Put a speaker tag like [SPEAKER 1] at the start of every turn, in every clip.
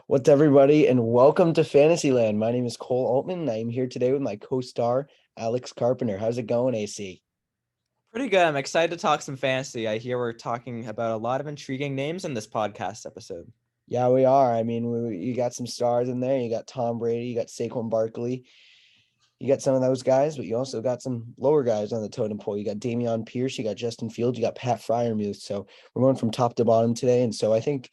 [SPEAKER 1] What's everybody, and welcome to Fantasyland. My name is Cole Altman, and I am here today with my co-star Alex Carpenter. How's it going, AC?
[SPEAKER 2] Pretty good. I'm excited to talk some fantasy. I hear we're talking about a lot of intriguing names in this podcast episode.
[SPEAKER 1] Yeah, we are. I mean, you got some stars in there. You got Tom Brady, you got Saquon Barkley, you got some of those guys, but you also got some lower guys on the totem pole. You got Damian Pierce, you got Justin Fields, you got Pat Fryermuth. So we're going from top to bottom today, and so I think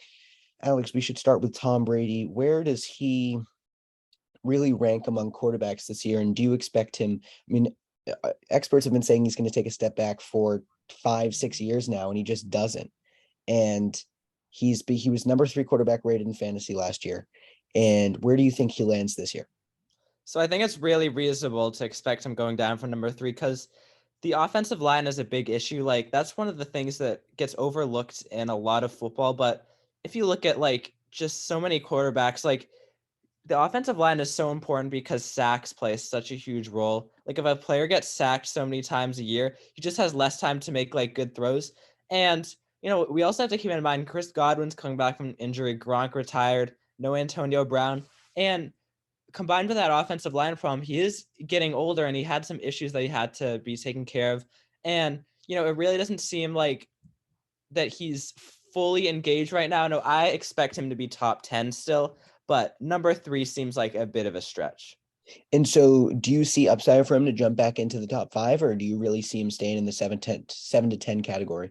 [SPEAKER 1] Alex, we should start with Tom Brady. Where does he really rank among quarterbacks this year? And do you expect him? I mean, experts have been saying he's going to take a step back for 5, 6 years now, and he just doesn't. And he was number 3 quarterback rated in fantasy last year. And where do you think he lands this year?
[SPEAKER 2] So I think it's really reasonable to expect him going down from number 3 because the offensive line is a big issue. Like, that's one of the things that gets overlooked in a lot of football. But if you look at just so many quarterbacks, the offensive line is so important because sacks play such a huge role. Like, if a player gets sacked so many times a year, he just has less time to make good throws. And we also have to keep in mind Chris Godwin's coming back from injury, Gronk retired, no Antonio Brown, and combined with that offensive line problem, he is getting older and he had some issues that he had to be taken care of. And it really doesn't seem like that he's fully engaged right now. No, I expect him to be top 10 still, but number 3 seems like a bit of a stretch.
[SPEAKER 1] And so, do you see upside for him to jump back into the top 5, or do you really see him staying in the 7 to 10 category?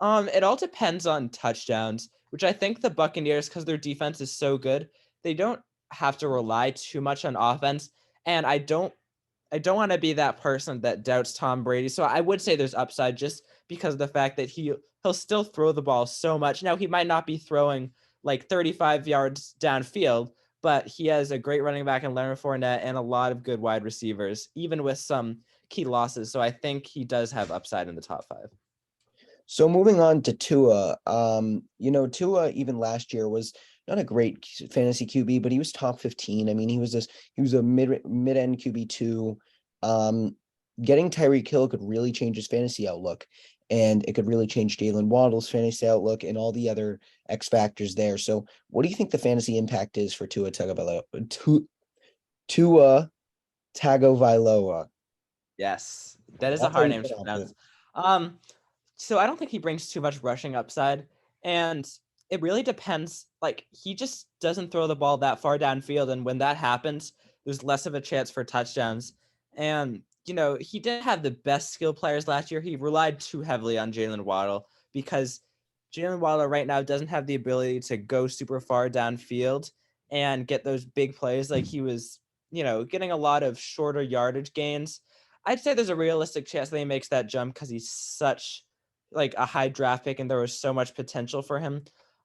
[SPEAKER 2] It all depends on touchdowns, which I think the Buccaneers, because their defense is so good, they don't have to rely too much on offense. And I don't want to be that person that doubts Tom Brady. So I would say there's upside just because of the fact that he'll still throw the ball so much. Now he might not be throwing 35 yards downfield, but he has a great running back in Leonard Fournette and a lot of good wide receivers, even with some key losses. So I think he does have upside in the top 5.
[SPEAKER 1] So moving on to Tua, Tua even last year was not a great fantasy QB, but he was top 15. I mean, he was a mid end QB2. Um, Getting Tyreek Hill could really change his fantasy outlook, and it could really change Jalen Waddle's fantasy outlook and all the other X factors there. So, what do you think the fantasy impact is for Tua Tagovailoa?
[SPEAKER 2] Yes, that is a
[SPEAKER 1] That's how
[SPEAKER 2] hard
[SPEAKER 1] you
[SPEAKER 2] name to
[SPEAKER 1] pronounce it.
[SPEAKER 2] pronounce. Um, so I don't think he brings too much rushing upside, and it really depends. Like, he just doesn't throw the ball that far downfield, and when that happens, there's less of a chance for touchdowns. And he didn't have the best skill players last year. He relied too heavily on Jalen Waddle because Jalen Waddle right now doesn't have the ability to go super far downfield and get those big plays like he was, getting a lot of shorter yardage gains. I'd say there's a realistic chance that he makes that jump because he's such a high draft pick and there was so much potential for him.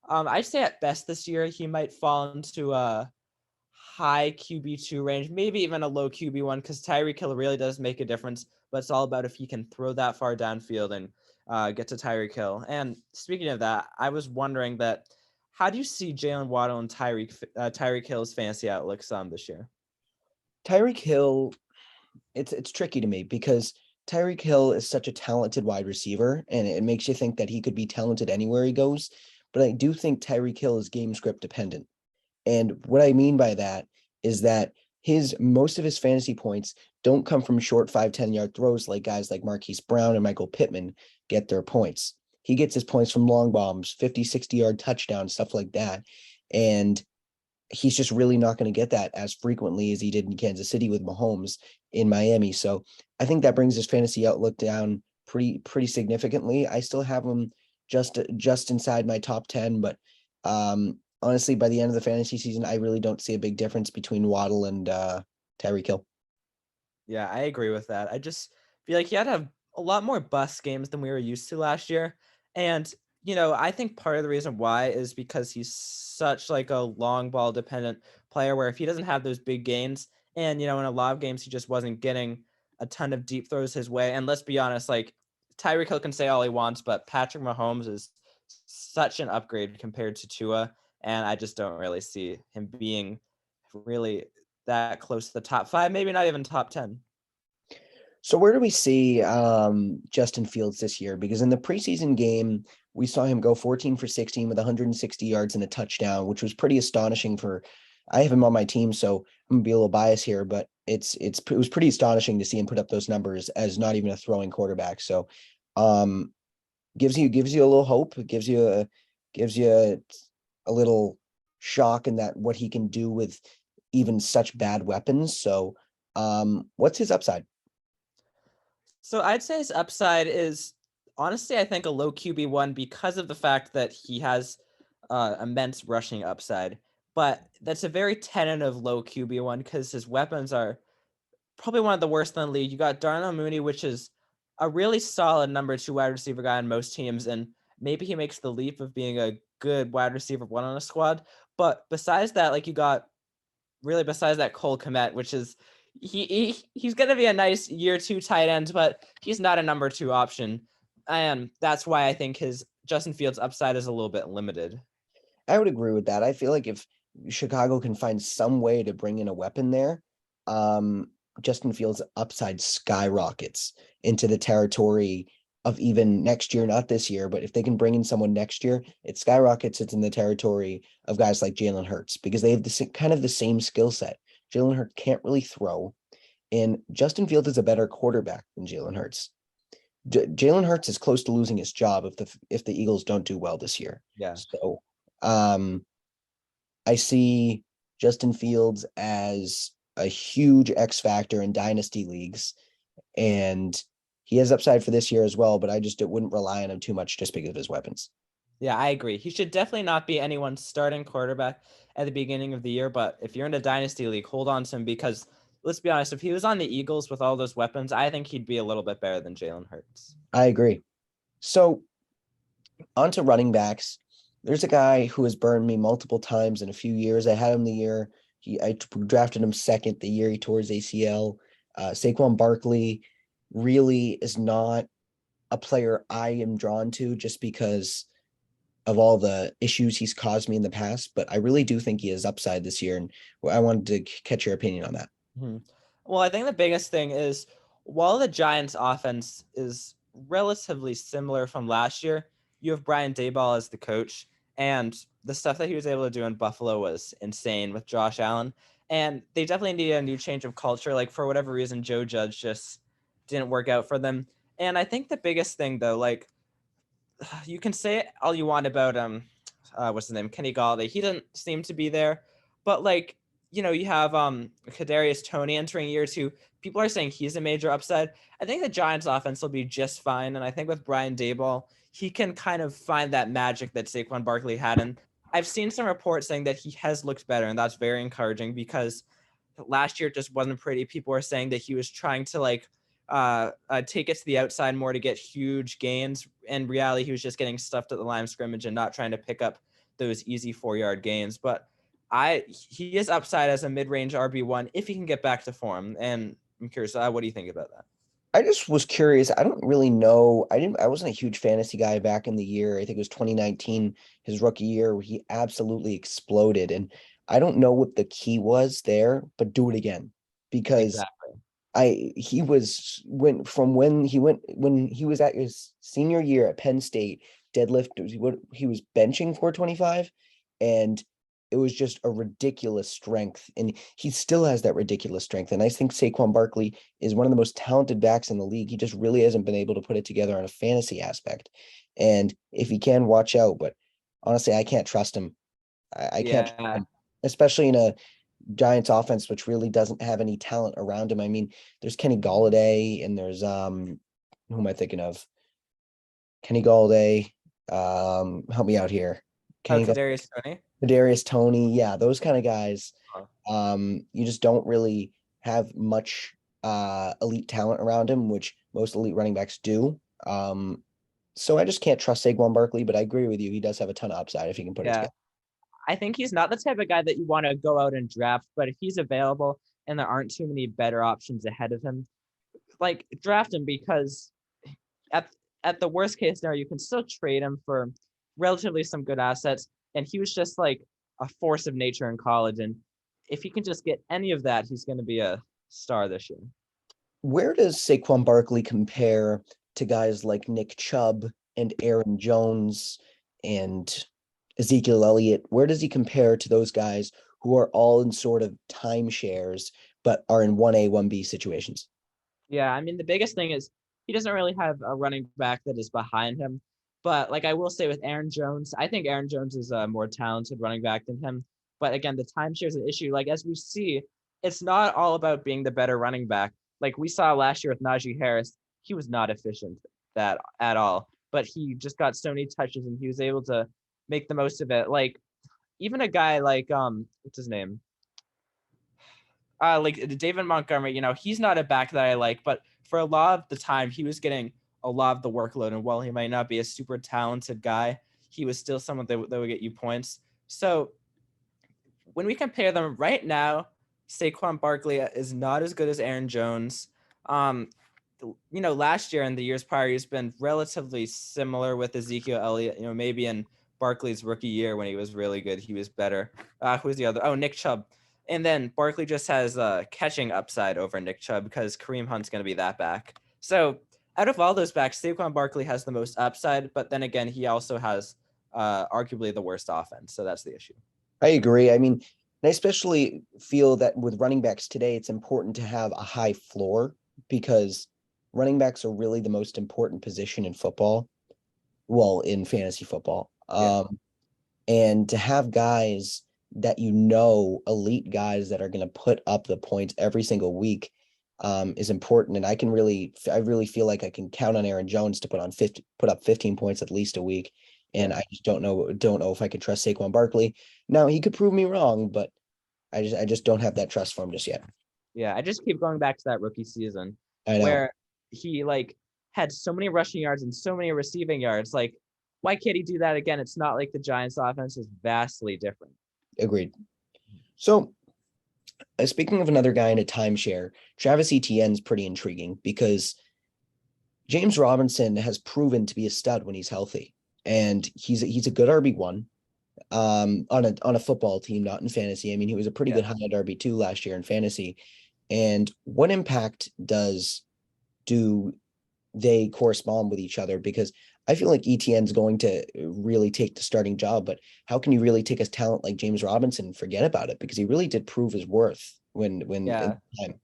[SPEAKER 2] I'd say at best this year he might fall into a high QB2 range, maybe even a low QB1 because Tyreek Hill really does make a difference, but it's all about if he can throw that far downfield and get to Tyreek Hill. And speaking of that, I was wondering that how do you see Jalen Waddle and Tyreek Hill's fantasy outlooks this year?
[SPEAKER 1] Tyreek Hill, it's tricky to me because Tyreek Hill is such a talented wide receiver, and it makes you think that he could be talented anywhere he goes. But I do think Tyreek Hill is game script dependent. And what I mean by that is that his most of his fantasy points don't come from short 5, 10 yard throws like guys like Marquise Brown and Michael Pittman get their points. He gets his points from long bombs, 50, 60 yard touchdowns, stuff like that. And he's just really not going to get that as frequently as he did in Kansas City with Mahomes in Miami. So I think that brings his fantasy outlook down pretty significantly. I still have him just inside my top 10, but honestly, by the end of the fantasy season, I really don't see a big difference between Waddle and Tyreek Hill.
[SPEAKER 2] Yeah, I agree with that. I just feel like he had to have a lot more bust games than we were used to last year. And, I think part of the reason why is because he's such a long ball dependent player where if he doesn't have those big gains and, in a lot of games he just wasn't getting a ton of deep throws his way. And let's be honest, Tyreek Hill can say all he wants, but Patrick Mahomes is such an upgrade compared to Tua. And I just don't really see him being really that close to the top 5, maybe not even top 10.
[SPEAKER 1] So where do we see Justin Fields this year? Because in the preseason game, we saw him go 14 for 16 with 160 yards and a touchdown, which was pretty astonishing for I have him on my team, so I'm gonna be a little biased here, but it was pretty astonishing to see him put up those numbers as not even a throwing quarterback. So um gives you a little hope. It gives you a little shock in that what he can do with even such bad weapons. So what's his upside?
[SPEAKER 2] So I'd say his upside is honestly, I think a low QB1 because of the fact that he has immense rushing upside. But that's a very tentative low QB1 because his weapons are probably one of the worst in the league. You got Darnell Mooney, which is a really solid number two wide receiver guy on most teams, and maybe he makes the leap of being a good wide receiver one on a squad. But besides that, like you got really besides that Cole Kmet, which is he's gonna be a nice year two tight end, but he's not a number two option. And that's why I think his Justin Fields upside is a little bit limited.
[SPEAKER 1] I would agree with that. I feel like if Chicago can find some way to bring in a weapon there, um, Justin Fields' upside skyrockets into the territory of even next year, not this year, but if they can bring in someone next year, it skyrockets. It's in the territory of guys like Jalen Hurts because they have kind of the same skill set. Jalen Hurts can't really throw, and Justin Fields is a better quarterback than Jalen Hurts. Jalen Hurts is close to losing his job if the Eagles don't do well this year.
[SPEAKER 2] Yeah.
[SPEAKER 1] So um, I see Justin Fields as a huge X factor in dynasty leagues, and he has upside for this year as well. But I just wouldn't rely on him too much just because of his weapons.
[SPEAKER 2] Yeah, I agree. He should definitely not be anyone's starting quarterback at the beginning of the year. But if you're in a dynasty league, hold on to him because let's be honest, if he was on the Eagles with all those weapons, I think he'd be a little bit better than Jalen Hurts.
[SPEAKER 1] I agree. So on to running backs. There's a guy who has burned me multiple times in a few years. I had him the year I drafted him second the year he tore his ACL. Saquon Barkley really is not a player I am drawn to just because of all the issues he's caused me in the past, but I really do think he has upside this year. And I wanted to catch your opinion on that.
[SPEAKER 2] Mhm. Well, I think the biggest thing is while the Giants' offense is relatively similar from last year, you have Brian Daboll as the coach, and the stuff that he was able to do in Buffalo was insane with Josh Allen. And they definitely need a new change of culture. Like for whatever reason, Joe Judge just didn't work out for them. And I think the biggest thing though, like you can say all you want about what's his name, Kenny Galladay. He doesn't seem to be there, but like you have Kadarius Toney entering year two. People are saying he's a major upside. I think the Giants' offense will be just fine, and I think with Brian Daboll, he can kind of find that magic that Saquon Barkley had. And I've seen some reports saying that he has looked better, and that's very encouraging because last year it just wasn't pretty. People were saying that he was trying to like take it to the outside more to get huge gains. In reality, he was just getting stuffed at the line of scrimmage and not trying to pick up those easy 4-yard gains. But he is upside as a mid-range RB1 if he can get back to form. And I'm curious, what do you think about that?
[SPEAKER 1] I just was curious. I don't really know. I wasn't a huge fantasy guy back in the year. I think it was 2019, his rookie year, where he absolutely exploded. And I don't know what the key was there, but do it again because
[SPEAKER 2] Exactly.
[SPEAKER 1] he was when he was at his senior year at Penn State, deadlift what he was benching 425, and it was just a ridiculous strength. And he still has that ridiculous strength. And I think Saquon Barkley is one of the most talented backs in the league. He just really hasn't been able to put it together on a fantasy aspect. And if he can, watch out. But honestly, I can't trust him. I can't trust
[SPEAKER 2] Yeah.
[SPEAKER 1] him, especially in a Giants offense, which really doesn't have any talent around him. I mean, there's Kenny Galladay and there's who am I thinking of? Kenny Galladay. Help me out here.
[SPEAKER 2] Oh,
[SPEAKER 1] Kenny
[SPEAKER 2] Kadarius Toney.
[SPEAKER 1] Darius Tony, yeah, those kind of guys.
[SPEAKER 2] Oh,
[SPEAKER 1] You just don't really have much elite talent around him, which most elite running backs do. So I just can't trust Saquon Barkley, but I agree with you. He does have a ton of upside if he can put it
[SPEAKER 2] yeah.
[SPEAKER 1] together.
[SPEAKER 2] I think he's not the type of guy that you want to go out and draft, but if he's available and there aren't too many better options ahead of him, like draft him because at at the worst case scenario, you can still trade him for relatively some good assets. And he was just like a force of nature in college. And if he can just get any of that, he's going to be a star this year.
[SPEAKER 1] Where does Saquon Barkley compare to guys like Nick Chubb and Aaron Jones and Ezekiel Elliott? Where does he compare to those guys who are all in sort of timeshares but are in 1A, 1B situations?
[SPEAKER 2] Yeah, I mean the biggest thing is he doesn't really have a running back that is behind him. But like I will say with Aaron Jones, I think Aaron Jones is a more talented running back than him. But again, the timeshare is an issue. Like as we see, it's not all about being the better running back. Like we saw last year with Najee Harris, he was not efficient that at all. But he just got so many touches and he was able to make the most of it. Like even a guy like what's his name? Like David Montgomery, he's not a back that I like, but for a lot of the time, he was getting a lot of the workload. And while he might not be a super talented guy, he was still someone that would get you points. So when we compare them right now, Saquon Barkley is not as good as Aaron Jones. Um, last year and the years prior, he's been relatively similar with Ezekiel Elliott. Maybe in Barkley's rookie year when he was really good, he was better. Who's the other? Oh, Nick Chubb. And then Barkley just has catching upside over Nick Chubb because Kareem Hunt's going to be that back. So out of all those backs, Saquon Barkley has the most upside, but then again, he also has arguably the worst offense. So that's the issue.
[SPEAKER 1] I agree. I mean, I especially feel that with running backs today, it's important to have a high floor because running backs are really the most important position in football. Well, in fantasy football.
[SPEAKER 2] Yeah.
[SPEAKER 1] And to have guys that elite guys that are going to put up the points every single week is important. And I really feel like I can count on Aaron Jones to put up 15 points at least a week. And
[SPEAKER 2] Yeah.
[SPEAKER 1] I just don't know if I can trust Saquon Barkley. Now he could prove me wrong, but I just don't have that trust for him just yet.
[SPEAKER 2] Yeah, I just keep going back to that rookie season
[SPEAKER 1] I know.
[SPEAKER 2] where he had so many rushing yards and so many receiving yards. Like, why can't he do that again? It's not like the Giants' offense is vastly different.
[SPEAKER 1] Agreed. So speaking of another guy in a timeshare, Travis Etienne's pretty intriguing because James Robinson has proven to be a stud when he's healthy, and he's a good RB1 on a football team, not in fantasy. I mean, he was a pretty good high-end RB2 last year in fantasy. And what impact do they correspond with each other? Because I feel like Etienne's going to really take the starting job, but how can you really take a talent like James Robinson and forget about it? Because he really did prove his worth when
[SPEAKER 2] Yeah.
[SPEAKER 1] in time.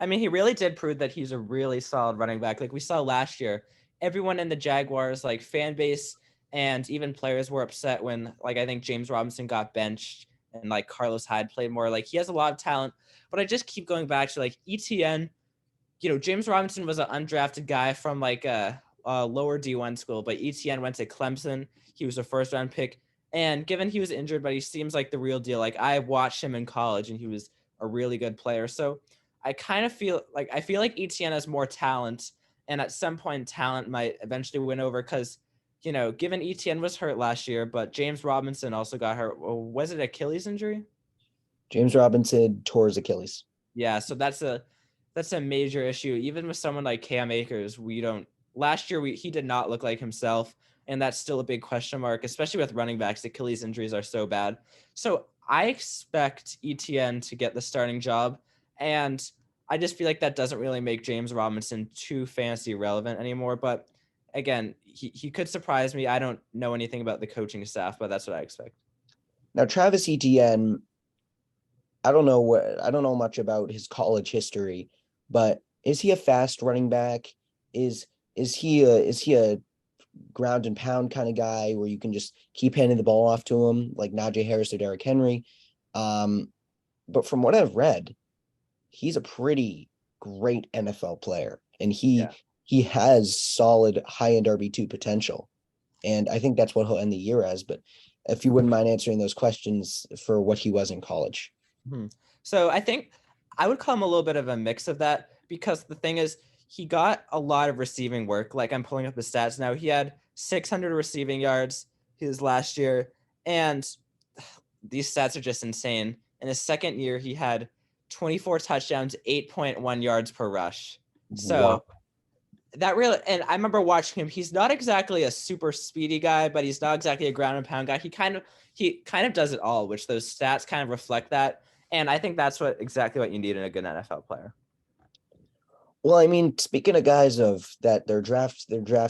[SPEAKER 2] I mean, he really did prove that he's a really solid running back. Like we saw last year, everyone in the Jaguars, like fan base and even players were upset when, like, I think James Robinson got benched and like Carlos Hyde played more. Like he has a lot of talent, but I just keep going back to like ETN. James Robinson was an undrafted guy from like a lower D1 school, but ETN went to Clemson. He was a first round pick. And given he was injured, but he seems like the real deal. Like I watched him in college and he was a really good player. So I kind of feel like ETN has more talent. And at some point, talent might eventually win over because, given ETN was hurt last year, but James Robinson also got hurt. Was it Achilles injury?
[SPEAKER 1] James Robinson tore his Achilles.
[SPEAKER 2] Yeah, so that's a major issue. Even with someone like Cam Akers, we don't. Last year, he did not look like himself, and that's still a big question mark, especially with running backs. Achilles injuries are so bad. So I expect ETN to get the starting job, and I just feel like that doesn't really make James Robinson too fantasy relevant anymore. But again, he could surprise me. I don't know anything about the coaching staff, but that's what I expect.
[SPEAKER 1] Now, Travis Etienne, I don't know much about his college history, but is he a fast running back? Is he a ground and pound kind of guy where you can just keep handing the ball off to him like Najee Harris or Derrick Henry? But from what I've read, he's a pretty great NFL player, and he
[SPEAKER 2] Yeah.
[SPEAKER 1] he has solid high end RB2 potential, and I think that's what he'll end the year as. But if you wouldn't mind answering those questions for what he was in college.
[SPEAKER 2] Hmm. So I think I would call him a little bit of a mix of that because the thing is, he got a lot of receiving work. Like I'm pulling up the stats now. He had 600 receiving yards his last year, and these stats are just insane. In his second year, he had 24 touchdowns, 8.1 yards per rush.
[SPEAKER 1] Wow.
[SPEAKER 2] So that really, and I remember watching him. He's not exactly a super speedy guy, but he's not exactly a ground and pound guy. He kind of does it all, which those stats kind of reflect that. And I think that's exactly what you need in a good NFL player.
[SPEAKER 1] Well, I mean, speaking of guys of that, their draft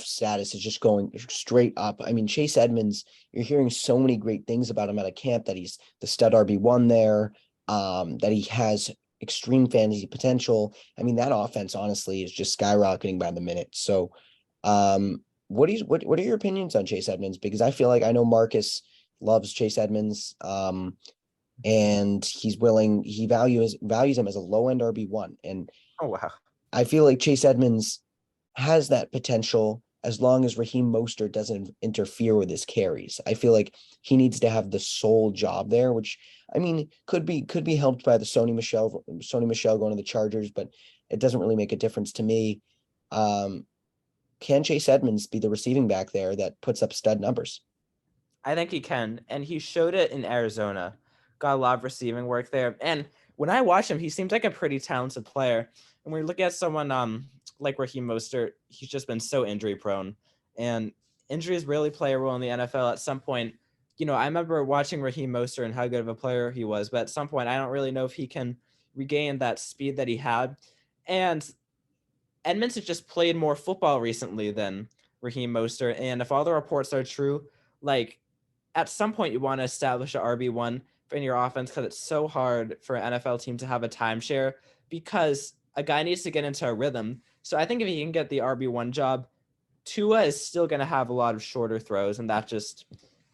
[SPEAKER 1] status is just going straight up. I mean, Chase Edmonds, you're hearing so many great things about him at a camp that he's the stud RB1 there, that he has extreme fantasy potential. I mean, that offense honestly is just skyrocketing by the minute. So, what are your opinions on Chase Edmonds? Because I feel like I know Marcus loves Chase Edmonds, and he values him as a low end RB1, and
[SPEAKER 2] Oh wow.
[SPEAKER 1] I feel like Chase Edmonds has that potential as long as Raheem Mostert doesn't interfere with his carries. I feel like he needs to have the sole job there, which I mean could be helped by the Sony Michel going to the Chargers, but it doesn't really make a difference to me. Um, can Chase Edmonds be the receiving back there that puts up stud numbers?
[SPEAKER 2] I think he can, and he showed it in Arizona. Got a lot of receiving work there, and when I watch him, he seems like a pretty talented player. And when we look at someone like Raheem Mostert, he's just been so injury prone, and injuries really play a role in the NFL. At some point, I remember watching Raheem Mostert and how good of a player he was, but at some point, I don't really know if he can regain that speed that he had. And Edmonds has just played more football recently than Raheem Mostert, and if all the reports are true, like at some point you want to establish an RB1 in your offense because it's so hard for an NFL team to have a timeshare because a guy needs to get into a rhythm. So I think if he can get the RB1 job, Tua is still going to have a lot of shorter throws, and that just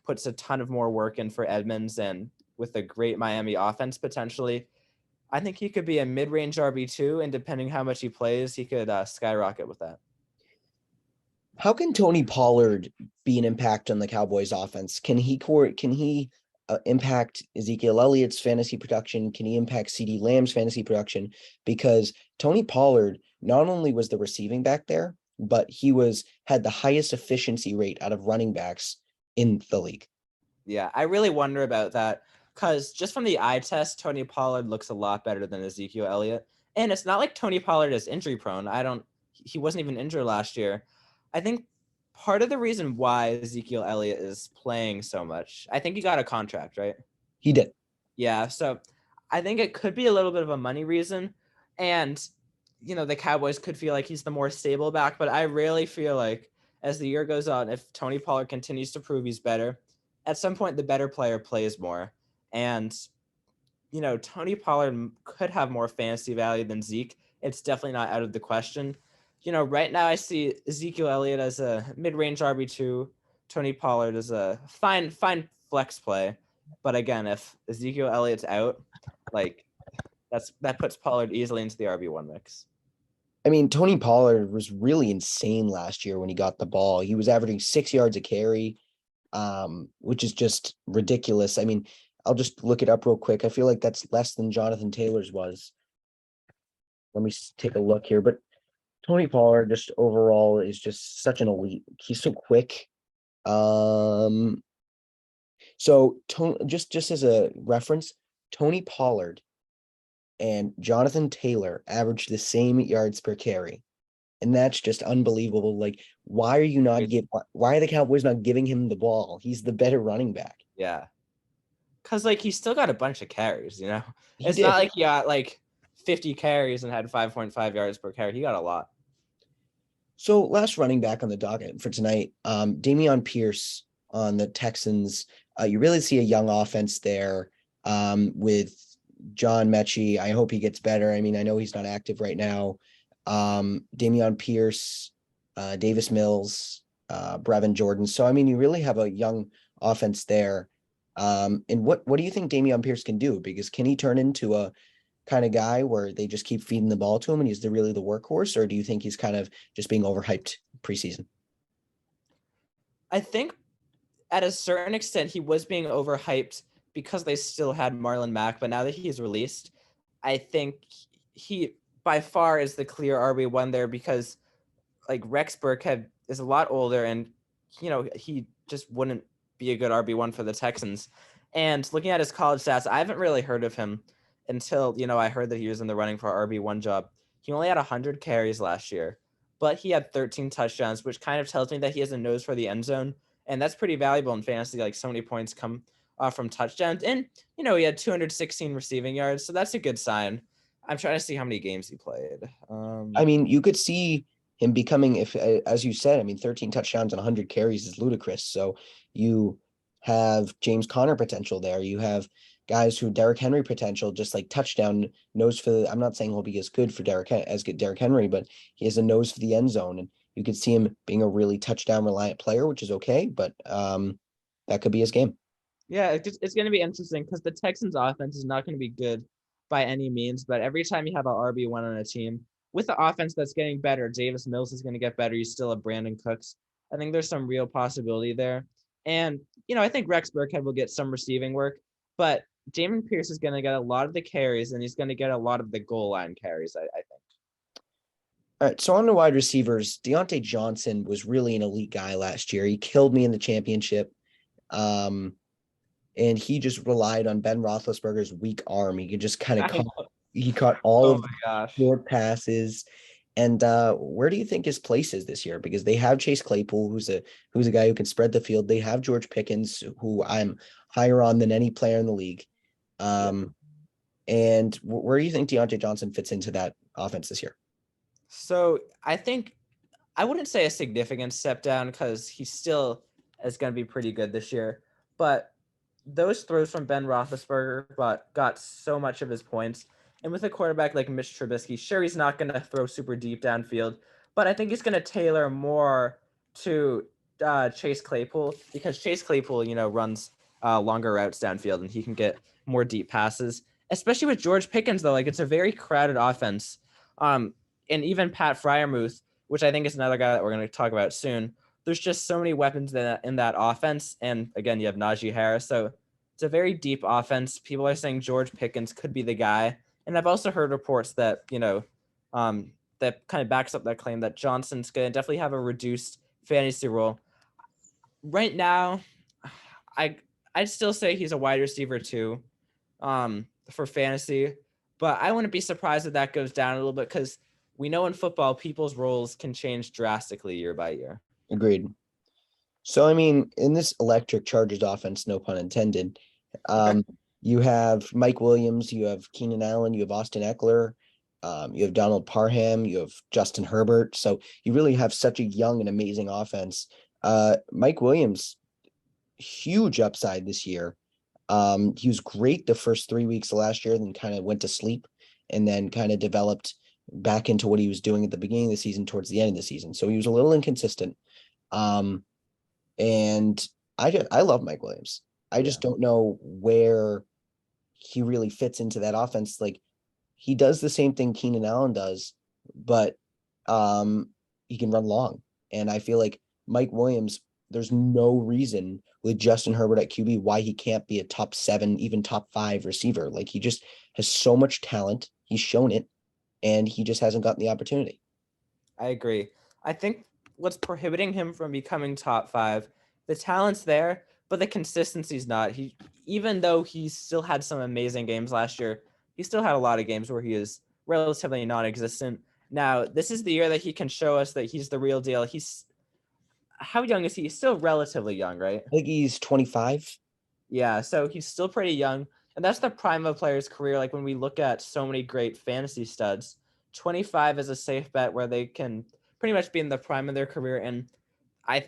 [SPEAKER 2] puts a ton of more work in for Edmonds. And with a great Miami offense potentially, I think he could be a mid-range RB2, and depending how much he plays, he could skyrocket with that.
[SPEAKER 1] How can Tony Pollard be an impact on the Cowboys offense? Can he impact Ezekiel Elliott's fantasy production? Can he impact CeeDee Lamb's fantasy production? Because Tony Pollard not only was the receiving back there, but he had the highest efficiency rate out of running backs in the league.
[SPEAKER 2] Yeah, I really wonder about that because just from the eye test, Tony Pollard looks a lot better than Ezekiel Elliott. And it's not like Tony Pollard is injury prone. He wasn't even injured last year. I think part of the reason why Ezekiel Elliott is playing so much, I think he got a contract, right?
[SPEAKER 1] He did.
[SPEAKER 2] Yeah, so I think it could be a little bit of a money reason. And, the Cowboys could feel like he's the more stable back, but I really feel like as the year goes on, if Tony Pollard continues to prove he's better, at some point the better player plays more. And, Tony Pollard could have more fantasy value than Zeke. It's definitely not out of the question. Right now I see Ezekiel Elliott as a mid-range RB2, Tony Pollard as a fine flex play. But again, if Ezekiel Elliott's out, like that puts Pollard easily into the RB1 mix.
[SPEAKER 1] I mean, Tony Pollard was really insane last year when he got the ball. He was averaging 6 yards a carry, which is just ridiculous. I mean, I'll just look it up real quick. I feel like that's less than Jonathan Taylor's was. Let me take a look here. But Tony Pollard just overall is just such an elite. He's so quick. Um, just as a reference, Tony Pollard and Jonathan Taylor averaged the same yards per carry. And that's just unbelievable. Like, why are the Cowboys not giving him the ball? He's the better running back.
[SPEAKER 2] Yeah. Cause like he still got a bunch of carries,
[SPEAKER 1] He
[SPEAKER 2] It's not
[SPEAKER 1] did.
[SPEAKER 2] like he got like 50 carries and had 5.5 yards per carry. He got a lot.
[SPEAKER 1] So last running back on the docket for tonight, Dameon Pierce on the Texans. You really see a young offense there, with John Mechie. I hope he gets better. I mean, I know he's not active right now. Dameon Pierce, Davis Mills, Brevin Jordan. So I mean, you really have a young offense there. And what do you think Dameon Pierce can do? Because can he turn into a kind of guy where they just keep feeding the ball to him and he's really the workhorse, or do you think he's kind of just being overhyped preseason?
[SPEAKER 2] I think at a certain extent he was being overhyped because they still had Marlon Mack, but now that he's released, I think he by far is the clear RB1 there because like Rex Burkhead is a lot older and he just wouldn't be a good RB1 for the Texans. And looking at his college stats, I haven't really heard of him until, I heard that he was in the running for RB1 job. He only had 100 carries last year, but he had 13 touchdowns, which kind of tells me that he has a nose for the end zone. And that's pretty valuable in fantasy. Like so many points come from touchdowns. And, he had 216 receiving yards. So that's a good sign. I'm trying to see how many games he played.
[SPEAKER 1] I mean, you could see him becoming, if as you said, I mean, 13 touchdowns and 100 carries is ludicrous. So you have James Conner potential there. You have guys who Derrick Henry potential, just like touchdown nose for the. I'm not saying he'll be as good for Derrick Henry, but he has a nose for the end zone, and you could see him being a really touchdown reliant player, which is okay. But that could be his game.
[SPEAKER 2] Yeah, it's going to be interesting because the Texans' offense is not going to be good by any means. But every time you have a RB1 on a team with the offense that's getting better, Davis Mills is going to get better. You still have Brandon Cooks. I think there's some real possibility there. And, I think Rex Burkhead will get some receiving work, but Jamin Pierce is going to get a lot of the carries and he's going to get a lot of the goal line carries, I think.
[SPEAKER 1] All right, so on the wide receivers, Deontay Johnson was really an elite guy last year. He killed me in the championship. And he just relied on Ben Roethlisberger's weak arm. He could just kind of he caught all
[SPEAKER 2] Oh
[SPEAKER 1] of
[SPEAKER 2] my
[SPEAKER 1] the
[SPEAKER 2] gosh.
[SPEAKER 1] short passes. And where do you think his place is this year? Because they have Chase Claypool, who's a guy who can spread the field. They have George Pickens, who I'm higher on than any player in the league. And where do you think Deontay Johnson fits into that offense this year?
[SPEAKER 2] So I think I wouldn't say a significant step down because he still is going to be pretty good this year. But those throws from Ben Roethlisberger got so much of his points. And with a quarterback like Mitch Trubisky, sure, he's not going to throw super deep downfield, but I think he's going to tailor more to Chase Claypool because Chase Claypool, runs longer routes downfield and he can get more deep passes, especially with George Pickens, though. Like, it's a very crowded offense. And even Pat Fryermuth, which I think is another guy that we're going to talk about soon. There's just so many weapons in that offense. And again, you have Najee Harris. So it's a very deep offense. People are saying George Pickens could be the guy. And I've also heard reports that, that kind of backs up that claim that Johnson's going to definitely have a reduced fantasy role. Right now, I'd still say he's a wide receiver too, for fantasy. But I wouldn't be surprised if that goes down a little bit because we know in football, people's roles can change drastically year by year.
[SPEAKER 1] Agreed. So, I mean, in this electric Chargers offense, no pun intended, you have Mike Williams, you have Keenan Allen, you have Austin Eckler, you have Donald Parham, you have Justin Herbert. So you really have such a young and amazing offense. Mike Williams, huge upside this year. He was great the first 3 weeks of last year, then kind of went to sleep and then kind of developed back into what he was doing at the beginning of the season towards the end of the season. So he was a little inconsistent. And I love Mike Williams. I just don't know where he really fits into that offense. Like, he does the same thing Keenan Allen does, but he can run long. And I feel like Mike Williams, there's no reason with Justin Herbert at QB why he can't be a top 7, even top 5 receiver. Like, he just has so much talent. He's shown it, and he just hasn't gotten the opportunity.
[SPEAKER 2] I agree. I think what's prohibiting him from becoming top 5, the talent's there, but the consistency's not. Even though he still had some amazing games last year, he still had a lot of games where he is relatively non-existent. Now, this is the year that he can show us that he's the real deal. How young is he? He's still relatively young, right?
[SPEAKER 1] I think he's 25.
[SPEAKER 2] Yeah, so he's still pretty young. And that's the prime of a player's career. Like, when we look at so many great fantasy studs, 25 is a safe bet where they can pretty much be in the prime of their career. And I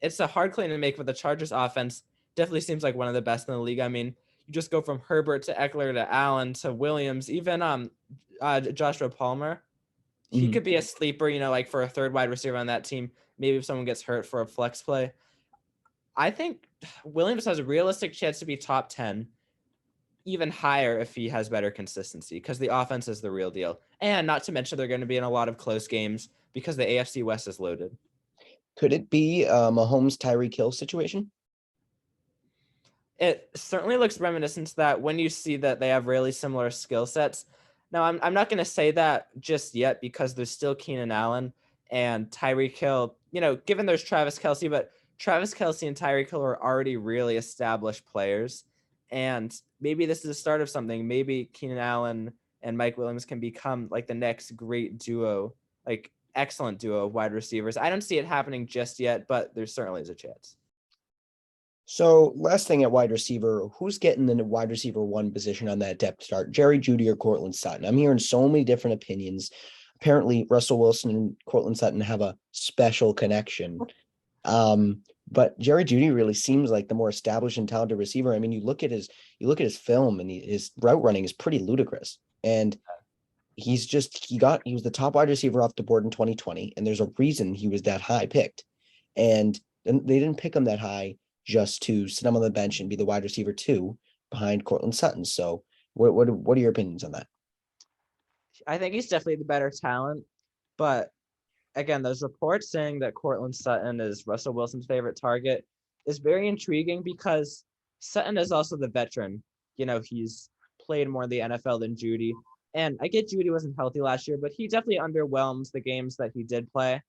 [SPEAKER 2] it's a hard claim to make, but the Chargers offense definitely seems like one of the best in the league. I mean, you just go from Herbert to Eckler to Allen to Williams, even Joshua Palmer. He could be a sleeper, like for a third wide receiver on that team. Maybe if someone gets hurt for a flex play. I think Williams has a realistic chance to be top 10, even higher if he has better consistency, because the offense is the real deal. And not to mention, they're going to be in a lot of close games because the AFC West is loaded.
[SPEAKER 1] Could it be a Mahomes Tyreek Hill situation?
[SPEAKER 2] It certainly looks reminiscent to that when you see that they have really similar skill sets. Now, I'm not going to say that just yet because there's still Keenan Allen and Tyreek Hill. Given there's Travis Kelce, but Travis Kelce and Tyreek Hill are already really established players. And maybe this is the start of something. Maybe Keenan Allen and Mike Williams can become like the next great duo, like excellent duo of wide receivers. I don't see it happening just yet, but there certainly is a chance.
[SPEAKER 1] So last thing at wide receiver, who's getting the wide receiver one position on that depth chart? Jerry Jeudy or Cortland Sutton? I'm hearing so many different opinions. Apparently, Russell Wilson and Cortland Sutton have a special connection. But Jerry Jeudy really seems like the more established and talented receiver. I mean, you look at his film and his route running is pretty ludicrous. And he was the top wide receiver off the board in 2020, and there's a reason he was that high picked. And they didn't pick him that high just to sit him on the bench and be the wide receiver two behind Cortland Sutton. So what are your opinions on that?
[SPEAKER 2] I think he's definitely the better talent, but again, those reports saying that Cortland Sutton is Russell Wilson's favorite target is very intriguing because Sutton is also the veteran. He's played more in the NFL than Jeudy. And I get Jeudy wasn't healthy last year, but he definitely underwhelms the games that he did play.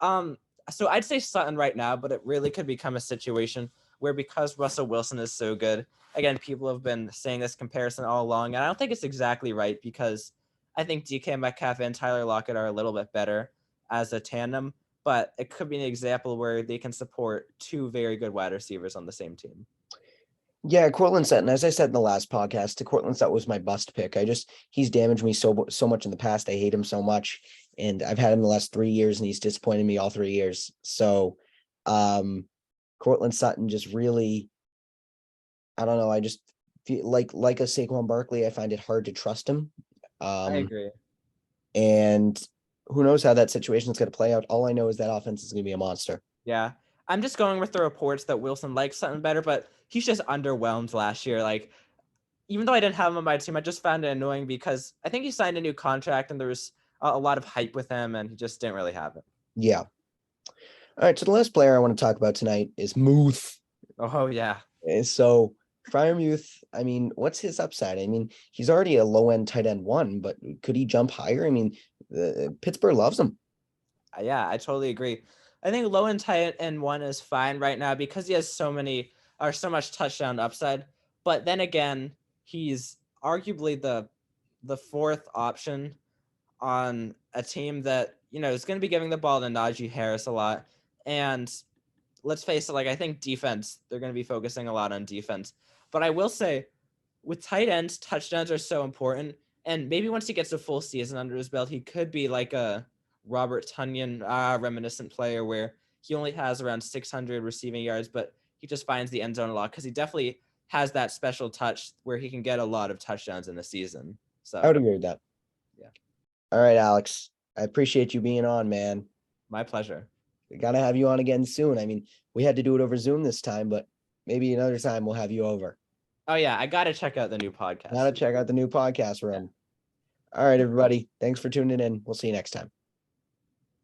[SPEAKER 2] So I'd say Sutton right now, but it really could become a situation where because Russell Wilson is so good, again, people have been saying this comparison all along, and I don't think it's exactly right because I think DK Metcalf and Tyler Lockett are a little bit better as a tandem, but it could be an example where they can support two very good wide receivers on the same team.
[SPEAKER 1] Yeah, Cortland Sutton, as I said in the last podcast, Cortland Sutton was my bust pick. He's damaged me so much in the past. I hate him so much. And I've had him the last 3 years and he's disappointed me all 3 years. So Cortland Sutton just really, I don't know. I just feel like a Saquon Barkley, I find it hard to trust him.
[SPEAKER 2] I agree.
[SPEAKER 1] And who knows how that situation is going to play out. All I know is that offense is going to be a monster.
[SPEAKER 2] Yeah. I'm just going with the reports that Wilson likes Sutton better, but he's just underwhelmed last year. Like, even though I didn't have him on my team, I just found it annoying because I think he signed a new contract and there was a lot of hype with him and he just didn't really have it.
[SPEAKER 1] Yeah. All right. So the last player I want to talk about tonight is Muth.
[SPEAKER 2] Oh, yeah.
[SPEAKER 1] And so Freiermuth, I mean, what's his upside? I mean, he's already a low end tight end one, but could he jump higher? I mean, Pittsburgh loves him.
[SPEAKER 2] Yeah, I totally agree. I think low end tight end one is fine right now because he has so much touchdown upside. But then again, he's arguably the fourth option on a team that, is going to be giving the ball to Najee Harris a lot. And let's face it, I think defense, they're going to be focusing a lot on defense. But I will say, with tight ends, touchdowns are so important. And maybe once he gets a full season under his belt, he could be like a Robert Tunyon reminiscent player where he only has around 600 receiving yards, but he just finds the end zone a lot because he definitely has that special touch where he can get a lot of touchdowns in the season. So
[SPEAKER 1] I would agree with that.
[SPEAKER 2] Yeah.
[SPEAKER 1] All right, Alex. I appreciate you being on, man.
[SPEAKER 2] My pleasure.
[SPEAKER 1] We got to have you on again soon. I mean, we had to do it over Zoom this time, but maybe another time we'll have you over.
[SPEAKER 2] Oh, yeah. I got to check out the new podcast.
[SPEAKER 1] Got to check out the new podcast room. All right, everybody. Thanks for tuning in. We'll see you next time.